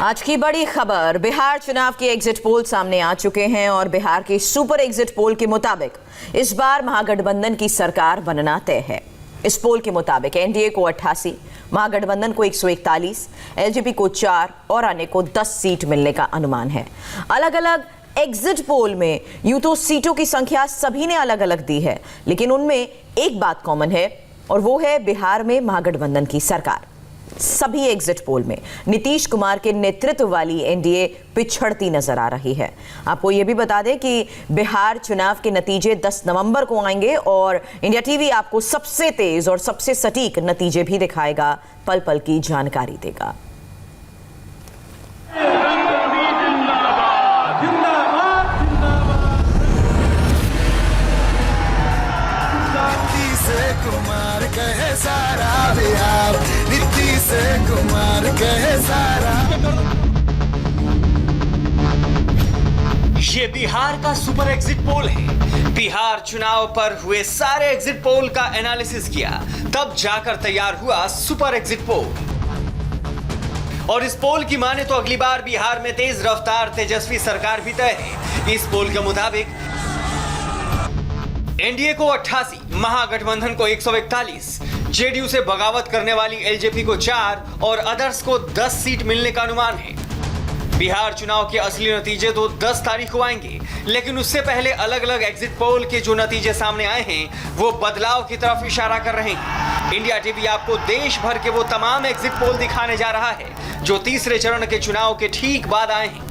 आज की बड़ी खबर, बिहार चुनाव के एग्जिट पोल सामने आ चुके हैं और बिहार के सुपर एग्जिट पोल के मुताबिक इस बार महागठबंधन की सरकार बनना तय है। इस पोल के मुताबिक एनडीए को 88, महागठबंधन को 141, एलजेपी को 4 और अन्य को 10 सीट मिलने का अनुमान है। अलग अलग एग्जिट पोल में यूं तो सीटों की संख्या सभी ने अलग अलग दी है, लेकिन उनमें एक बात कॉमन है और वो है बिहार में महागठबंधन की सरकार। सभी एग्जिट पोल में नीतीश कुमार के नेतृत्व वाली एनडीए पिछड़ती नजर आ रही है। आपको यह भी बता दें कि बिहार चुनाव के नतीजे 10 नवंबर को आएंगे और इंडिया टीवी आपको सबसे तेज और सबसे सटीक नतीजे भी दिखाएगा, पल पल की जानकारी देगा। कुमार कहे सारा बिहार, नीतीश कुमार कहे सारा। ये बिहार का सुपर एग्जिट पोल है। बिहार चुनाव पर हुए सारे एग्जिट पोल का एनालिसिस किया, तब जाकर तैयार हुआ सुपर एग्जिट पोल। और इस पोल की माने तो अगली बार बिहार में तेज रफ्तार तेजस्वी सरकार भी तय है। इस पोल के मुताबिक एनडीए को 88, महागठबंधन को 141, जेडीयू से बगावत करने वाली एलजेपी को 4 और अदर्स को 10 सीट मिलने का अनुमान है। बिहार चुनाव के असली नतीजे तो 10 तारीख को आएंगे, लेकिन उससे पहले अलग अलग एग्जिट पोल के जो नतीजे सामने आए हैं वो बदलाव की तरफ इशारा कर रहे हैं। इंडिया टीवी आपको देश भर के वो तमाम एग्जिट पोल दिखाने जा रहा है जो तीसरे चरण के चुनाव के ठीक बाद आए हैं।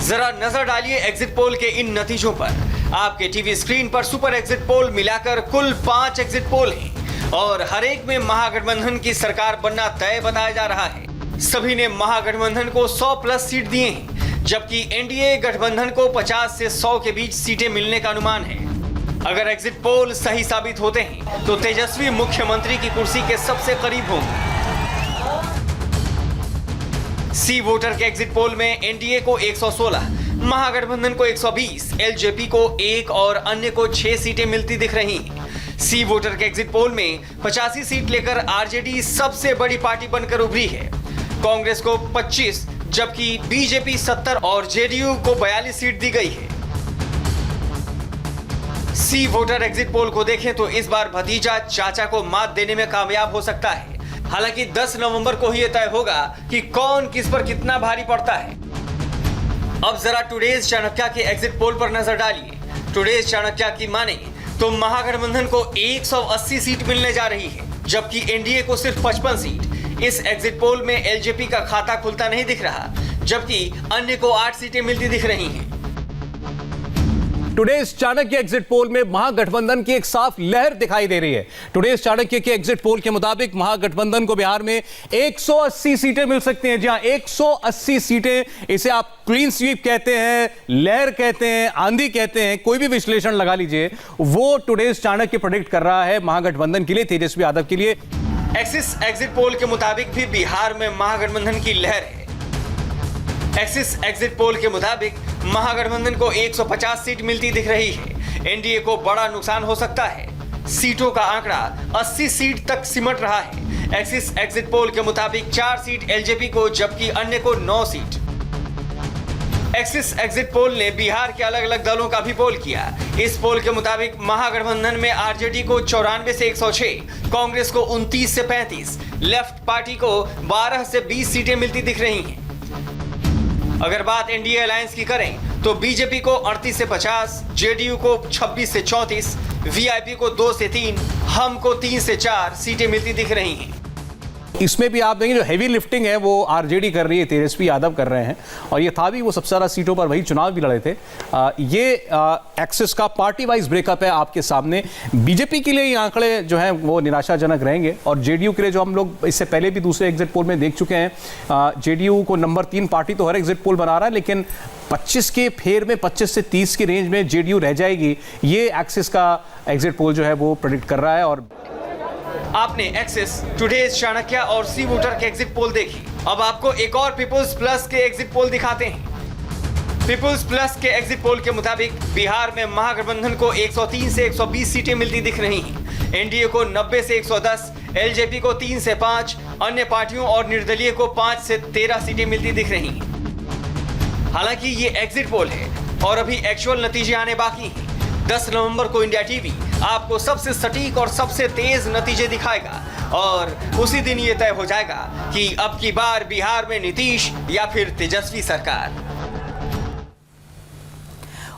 जरा नजर डालिए एग्जिट पोल के इन नतीजों पर। आपके टीवी स्क्रीन पर सुपर एग्जिट पोल मिलाकर कुल 5 एग्जिट पोल हैं और हर एक में महागठबंधन की सरकार बनना तय बताया जा रहा है। सभी ने महागठबंधन को 100 प्लस सीट दिए हैं, जबकि एनडीए गठबंधन को 50 से 100 के बीच सीटें मिलने का अनुमान है। अगर एग्जिट पोल सही साबित होते हैं तो तेजस्वी मुख्यमंत्री की कुर्सी के सबसे करीब होंगे। सी वोटर के एग्जिट पोल में एनडीए को 116, महागठबंधन को 120, एलजेपी को 1 और अन्य को 6 सीटें मिलती दिख रही हैं। सी वोटर के एग्जिट पोल में 85 सीट लेकर आरजेडी सबसे बड़ी पार्टी बनकर उभरी है। कांग्रेस को 25, जबकि बीजेपी 70 और जेडीयू को 42 सीट दी गई है। सी वोटर एग्जिट पोल को देखें तो इस बार भतीजा चाचा को मात देने में कामयाब हो सकता है। हालांकि 10 नवंबर को ही यह तय होगा कि कौन किस पर कितना भारी पड़ता है। अब जरा टुडेज चाणक्य के एग्जिट पोल पर नजर डालिए। टुडेज चाणक्य की माने तो महागठबंधन को 180 सीट मिलने जा रही है, जबकि एनडीए को सिर्फ 55 सीट। इस एग्जिट पोल में एलजेपी का खाता खुलता नहीं दिख रहा, जबकि अन्य को 8 सीटें मिलती दिख रही हैं। टुडेज चाणक्य एग्जिट पोल में महागठबंधन की एक साफ लहर दिखाई दे रही है। टुडेज चाणक्य के एग्जिट पोल के मुताबिक महागठबंधन को बिहार में 180 सीटें मिल सकती हैं। जी हां, 180 सीटें। इसे आप क्लीन स्वीप कहते हैं, लहर कहते हैं, आंधी कहते हैं, कोई भी विश्लेषण लगा लीजिए, वो टुडेज चाणक्य प्रेडिक्ट कर रहा है महागठबंधन के लिए, तेजस्वी यादव के लिए। एक्सिस एग्जिट पोल के मुताबिक भी बिहार में महागठबंधन की लहर है। एक्सिस एग्जिट पोल के मुताबिक महागठबंधन को 150 सीट मिलती दिख रही है। एनडीए को बड़ा नुकसान हो सकता है। सीटों का आंकड़ा 80 सीट तक सिमट रहा है। एक्सिस एग्जिट पोल के मुताबिक 4 सीट एलजेपी को, जबकि अन्य को 9 सीट। एक्सिस एग्जिट पोल ने बिहार के अलग अलग दलों का भी पोल किया। इस पोल के मुताबिक महागठबंधन में आरजेडी को 94 से 106, कांग्रेस को 29 से 35, लेफ्ट पार्टी को 12 से 20 सीटें मिलती दिख रही हैं। अगर बात एनडीए अलायंस की करें तो बीजेपी को 38 से 50, जेडीयू को 26 से 34, वीआईपी को 2 से 3, हम को 3 से 4 सीटें मिलती दिख रही हैं। इसमें भी आप देखेंगे जो हैवी लिफ्टिंग है वो आरजेडी कर रही है, तेजस्वी यादव कर रहे हैं, और ये था भी, वो सबसे ज्यादा सीटों पर वही चुनाव भी लड़े थे। ये एक्सिस का पार्टी वाइज ब्रेकअप है आपके सामने। बीजेपी के लिए ये आंकड़े जो हैं वो निराशाजनक रहेंगे, और जेडीयू के लिए जो हम लोग इससे पहले भी दूसरे एग्जिट पोल में देख चुके हैं, जेडीयू को नंबर 3 पार्टी तो हर एग्जिट पोल बना रहा है, लेकिन 25 के फेर में 25 से 30 की रेंज में जेडीयू रह जाएगी, ये एक्सिस का एग्जिट पोल जो है वो प्रेडिक्ट कर रहा है। और आपने एक्सिस, टुडेज चाणक्य और सी वोटर के एग्जिट पोल देखी। अब आपको एक और पीपुल्स प्लस के एग्जिट पोल दिखाते हैं। पीपुल्स प्लस के एग्जिट पोल के मुताबिक बिहार में महागठबंधन को 103 से 120 सीटें मिलती दिख रही हैं। एनडीए को 90 से 110, एलजेपी को 3 से 5, अन्य पार्टियों और निर्दलीय को 5 से 13 सीटें मिलती दिख रही हैं। हालांकि ये एग्जिट पोल है और अभी एक्चुअल नतीजे आने बाकी हैं। 10 नवंबर को इंडिया टीवी आपको सबसे सटीक और सबसे तेज नतीजे दिखाएगा और उसी दिन ये तय हो जाएगा कि अब की बार बिहार में नीतीश या फिर तेजस्वी सरकार।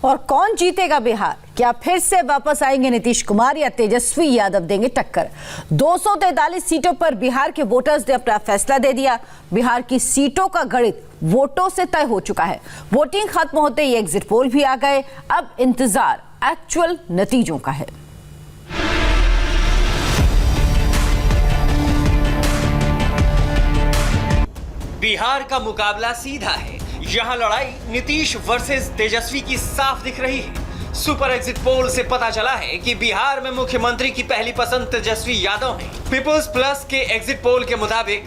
और कौन जीतेगा बिहार? क्या फिर से वापस आएंगे नीतीश कुमार या तेजस्वी यादव देंगे टक्कर? 243 सीटों पर बिहार के वोटर्स ने अपना फैसला दे दिया। बिहार की सीटों का गणित वोटों से तय हो चुका है। वोटिंग खत्म होते ही एग्जिट पोल भी आ गए। अब इंतजार एक्चुअल नतीजों का है। बिहार का मुकाबला सीधा है। यहां लड़ाई नीतीश वर्सेस तेजस्वी की साफ दिख रही है। सुपर एग्जिट पोल से पता चला है कि बिहार में मुख्यमंत्री की पहली पसंद तेजस्वी यादव है। पीपल्स प्लस के एग्जिट पोल के मुताबिक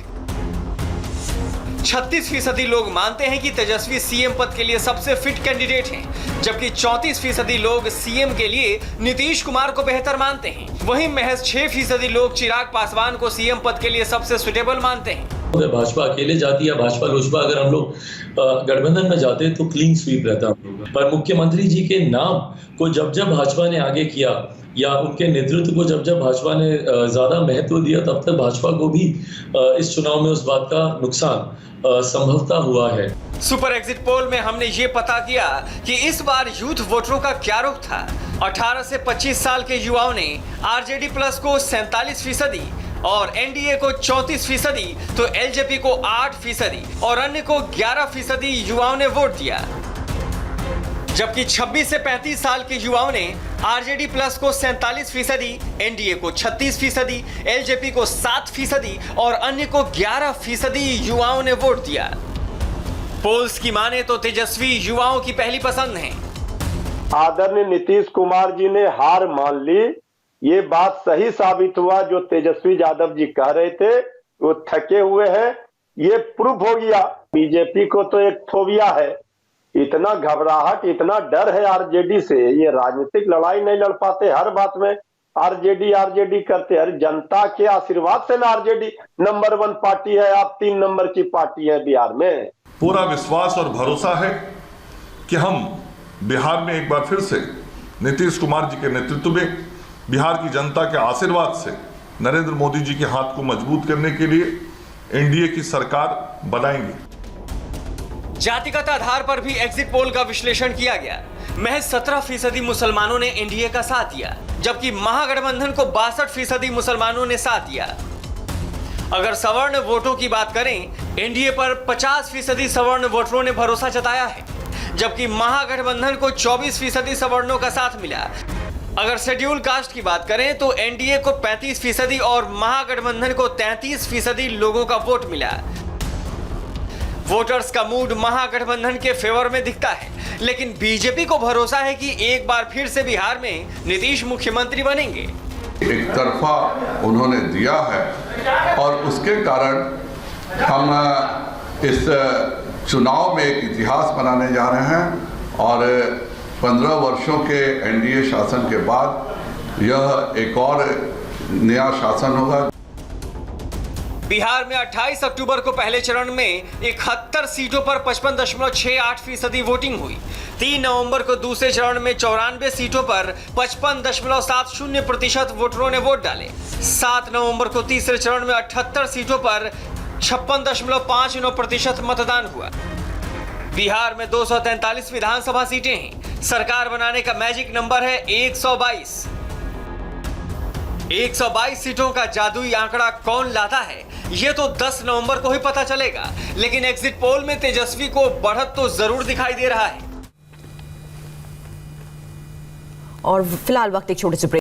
36% लोग मानते हैं कि तेजस्वी सीएम पद के लिए सबसे फिट कैंडिडेट हैं, जबकि 34% लोग सीएम के लिए नीतीश कुमार को बेहतर मानते हैं। वहीं महज 6% लोग चिराग पासवान को सीएम पद के लिए सबसे सुटेबल मानते हैं। अगर भाजपा अकेले जाती या भाजपा लोजपा अगर हम लोग गठबंधन में जाते तो क्लीन स्वीप रहता हम लोग। पर मुख्यमंत्री जी के नाम को जब जब भाजपा ने आगे किया या उनके नेतृत्व को जब जब भाजपा ने ज्यादा महत्व दिया, तब तक भाजपा को भी इस चुनाव में उस बात का नुकसान संभवतः हुआ है। सुपर एग्जिट पोल में हमने ये पता किया कि इस बार यूथ वोटरों का क्या रुख था। 18 से 25 साल के युवाओं ने आरजेडी प्लस को 47% और एनडीए को 34%, तो एलजेपी को 8% और अन्य को 11% युवाओं ने वोट दिया। जबकि 26 से 35 साल के युवाओं ने आरजेडी प्लस को 47%, एनडीए को 36%, एलजेपी को 7% और अन्य को 11% युवाओं ने वोट दिया। पोल्स की माने तो तेजस्वी युवाओं की पहली पसंद है। आदरणीय नीतीश कुमार जी ने हार मान ली। ये बात सही साबित हुआ जो तेजस्वी यादव जी कह रहे थे, वो थके हुए हैं। ये प्रूफ हो गया। बीजेपी को तो एक फोबिया है, इतना घबराहट, इतना डर है आरजेडी से। ये राजनीतिक लड़ाई नहीं लड़ पाते, हर बात में आरजेडी करते। अरे जनता के आशीर्वाद से ना आरजेडी नंबर 1 पार्टी है। आप 3 नंबर की पार्टी है बिहार में। पूरा विश्वास और भरोसा है कि हम बिहार में एक बार फिर से नीतीश कुमार जी के नेतृत्व में बिहार की जनता के आशीर्वाद से नरेंद्र मोदी जी के हाथ को मजबूत करने के लिए एनडीए की सरकार बनाएंगे। जातिगत आधार पर भी एग्जिट पोल का विश्लेषण किया गया। महज 17% मुसलमानों ने एनडीए का साथ दिया, जबकि महागठबंधन को 62% मुसलमानों ने साथ दिया। अगर सवर्ण वोटों की बात करें, एनडीए पर 50% सवर्ण वोटरों ने भरोसा जताया है, जबकि महागठबंधन को 24% सवर्णों का साथ मिला। अगर शेड्यूल कास्ट की बात करें तो एनडीए को 35% और महागठबंधन को 33% लोगों का वोट मिला। वोटर्स का मूड महागठबंधन के फेवर में दिखता है, लेकिन बीजेपी को भरोसा है कि एक बार फिर से बिहार में नीतीश मुख्यमंत्री बनेंगे। एक तरफा उन्होंने दिया है और उसके कारण हम इस चुनाव में एक इतिहास बनाने जा रहे हैं और 15 वर्षों के एनडीए शासन के बाद यह एक और नया शासन होगा। बिहार में 28 अक्टूबर को पहले चरण में 71 सीटों पर 55.68% वोटिंग हुई। 3 नवंबर को दूसरे चरण में 94 सीटों पर 55.70% वोटरों ने वोट डाले। 7 नवंबर को तीसरे चरण में 78 सीटों पर 56.59% मतदान हुआ। बिहार में 243 विधानसभा सीटें हैं। सरकार बनाने का मैजिक नंबर है 122। 122 सीटों का जादुई आंकड़ा कौन लाता है, यह तो 10 नवंबर को ही पता चलेगा। लेकिन एग्जिट पोल में तेजस्वी को बढ़त तो जरूर दिखाई दे रहा है। और फिलहाल वक्त एक छोटे से ब्रेक